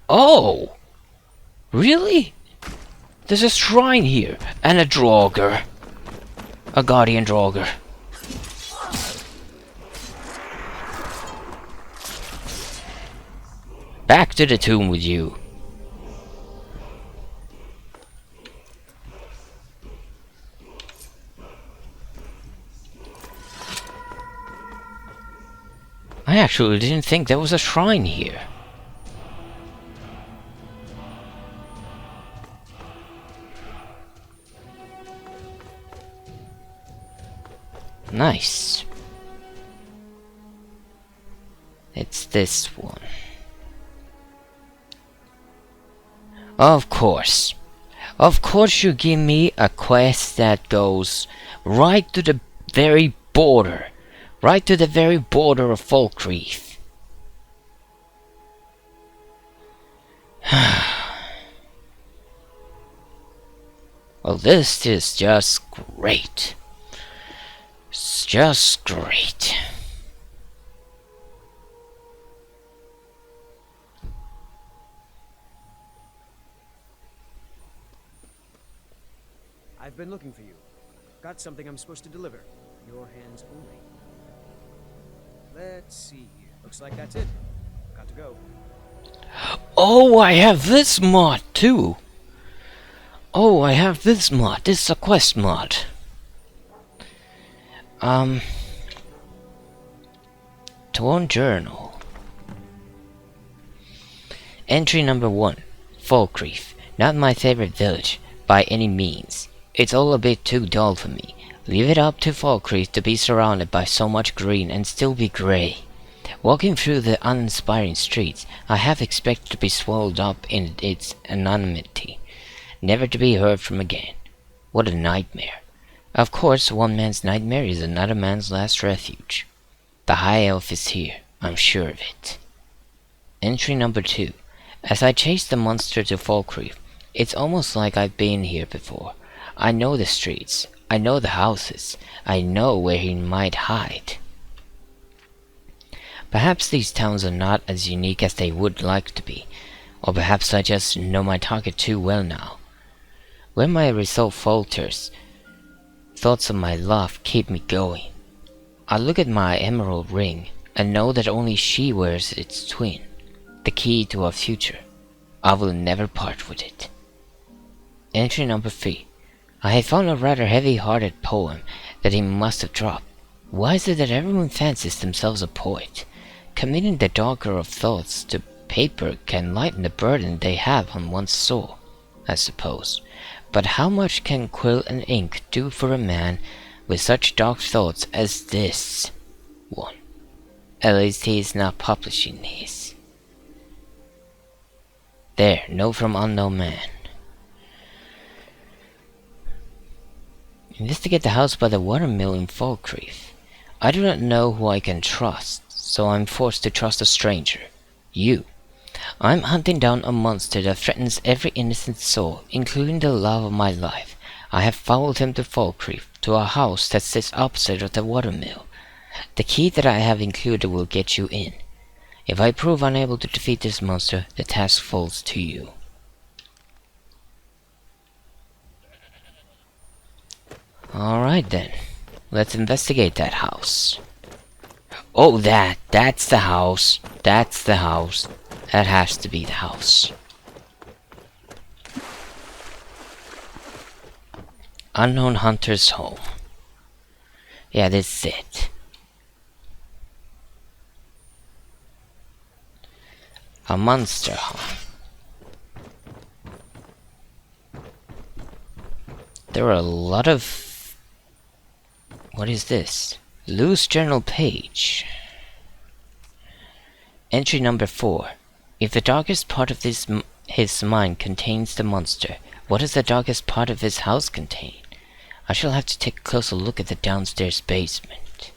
Oh! Really? There's a shrine here, and a draugr. A guardian draugr. Back to the tomb with you. I actually didn't think there was a shrine here. Nice. It's this one. Of course. Of course you give me a quest that goes right to the very border. Right to the very border of Falkreath. Well, this is just great. It's just great. I've been looking for you. Got something I'm supposed to deliver. Your hands only. Let's see. Looks like that's it. Got to go. Oh, I have this mod too. Oh, I have this mod. This is a quest mod. Torn Journal. Entry number 1. Falkreath. Not my favorite village, by any means. It's all a bit too dull for me. Leave it up to Falkreath to be surrounded by so much green and still be grey. Walking through the uninspiring streets, I half expected to be swallowed up in its anonymity, never to be heard from again. What a nightmare. Of course, one man's nightmare is another man's last refuge. The High Elf is here, I'm sure of it. Entry number 2. As I chase the monster to Falkreath, it's almost like I've been here before. I know the streets, I know the houses, I know where he might hide. Perhaps these towns are not as unique as they would like to be, or perhaps I just know my target too well now. When my resolve falters, thoughts of my love keep me going. I look at my emerald ring and know that only she wears its twin, the key to our future. I will never part with it. Entry number 3. I have found a rather heavy-hearted poem that he must have dropped. Why is it that everyone fancies themselves a poet? Committing the darker of thoughts to paper can lighten the burden they have on one's soul, I suppose. But how much can quill and ink do for a man with such dark thoughts as this one? At least he is not publishing his. There, note from unknown man. Investigate the house by the watermill in Falkreath. I do not know who I can trust, so I'm forced to trust a stranger. You. I'm hunting down a monster that threatens every innocent soul, including the love of my life. I have followed him to Falkreath, to a house that sits opposite of the watermill. The key that I have included will get you in. If I prove unable to defeat this monster, the task falls to you. Alright then, let's investigate that house. Oh, that's the house. That's the house. That has to be the house. Unknown Hunter's home. Yeah, this is it. A monster home. There are a lot of... What is this? Loose journal page. Entry number 4. If the darkest part of his mind contains the monster, what does the darkest part of his house contain? I shall have to take a closer look at the downstairs basement.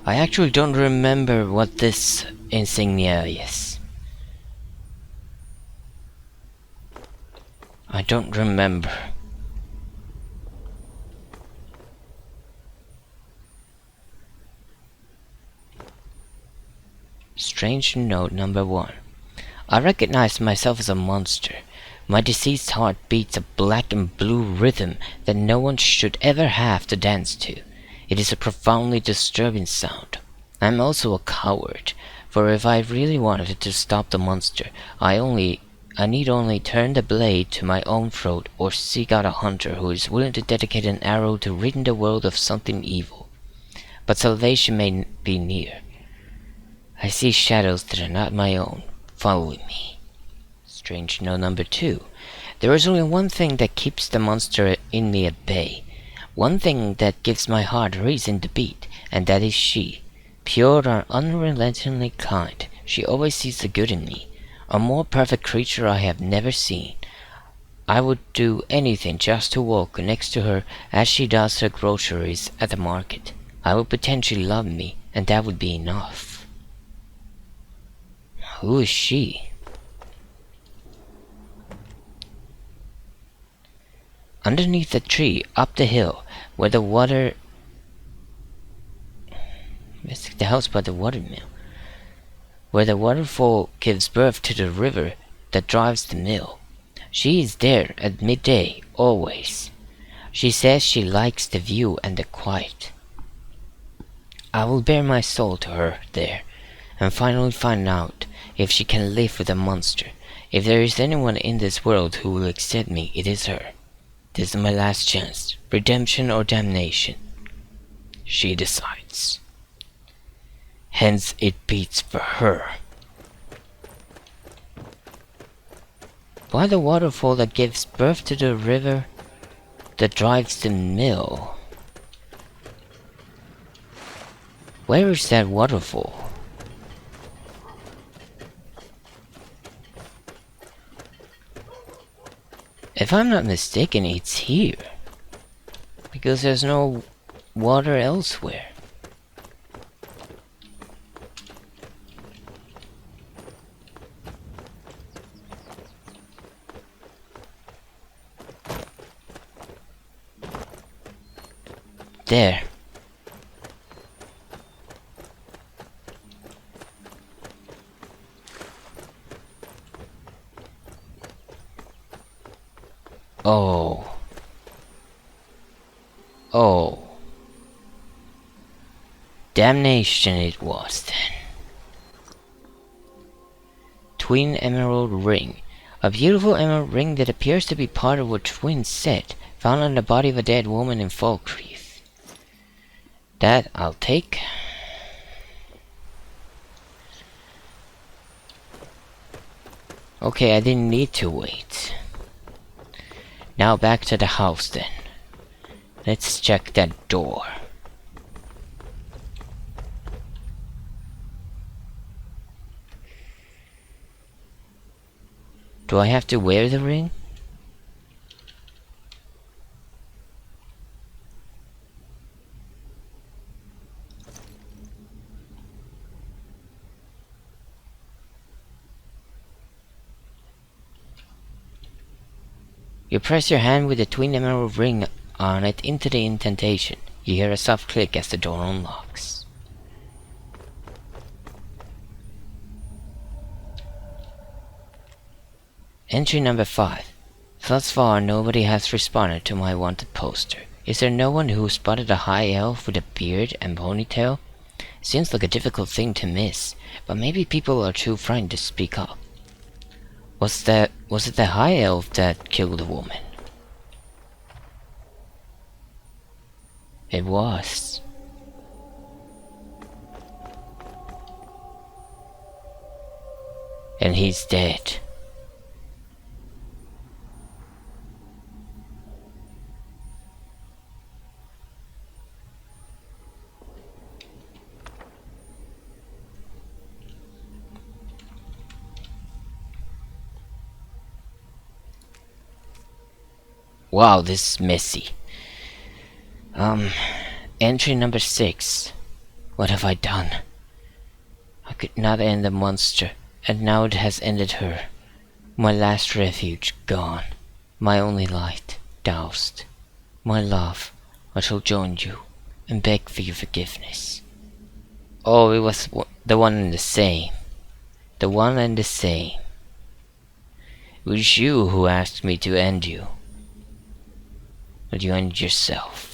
I actually don't remember what this insignia is. I don't remember. Strange note number 1. I recognize myself as a monster. My deceased heart beats a black and blue rhythm that no one should ever have to dance to. It is a profoundly disturbing sound. I am also a coward, for if I really wanted to stop the monster, I need only turn the blade to my own throat or seek out a hunter who is willing to dedicate an arrow to ridding the world of something evil. But salvation may be near. I see shadows that are not my own, following me. Strange note number 2. There is only one thing that keeps the monster in me at bay. One thing that gives my heart reason to beat, and that is she. Pure and unrelentingly kind, she always sees the good in me. A more perfect creature I have never seen. I would do anything just to walk next to her as she does her groceries at the market. I would pretend she loved me, and that would be enough. Who is she? Underneath the tree, up the hill, where the water... the house by the watermill. Where the waterfall gives birth to the river that drives the mill. She is there at midday, always. She says she likes the view and the quiet. I will bare my soul to her there, and finally find out if she can live with a monster. If there is anyone in this world who will accept me, it is her. This is my last chance. Redemption or damnation. She decides. Hence it beats for her. By the waterfall that gives birth to the river that drives the mill. Where is that waterfall? If I'm not mistaken, it's here. Because there's no water elsewhere. There. Oh. Oh. Damnation it was then. Twin emerald ring. A beautiful emerald ring that appears to be part of a twin set, found on the body of a dead woman in Falkreath. That I'll take. Okay, I didn't need to wait. Now back to the house then. Let's check that door. Do I have to wear the ring? You press your hand with the twin emerald ring on it into the indentation. You hear a soft click as the door unlocks. Entry number 5. Thus far nobody has responded to my wanted poster. Is there no one who spotted a high elf with a beard and ponytail? Seems like a difficult thing to miss, but maybe people are too frightened to speak up. Was it the high elf that killed the woman? It was. And he's dead. Wow, this is messy. Entry number 6. What have I done? I could not end the monster, and now it has ended her. My last refuge gone. My only light doused. My love, I shall join you and beg for your forgiveness. Oh, it was the one and the same. The one and the same. It was you who asked me to end you. But you ended yourself.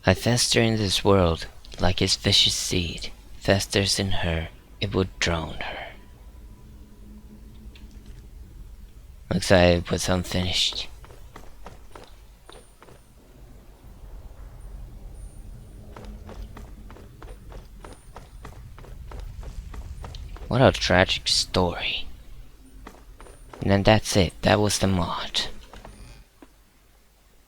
I fester in this world like his vicious seed festers in her, it would drown her. Looks like it was unfinished. What a tragic story. And then that's it, that was the mod.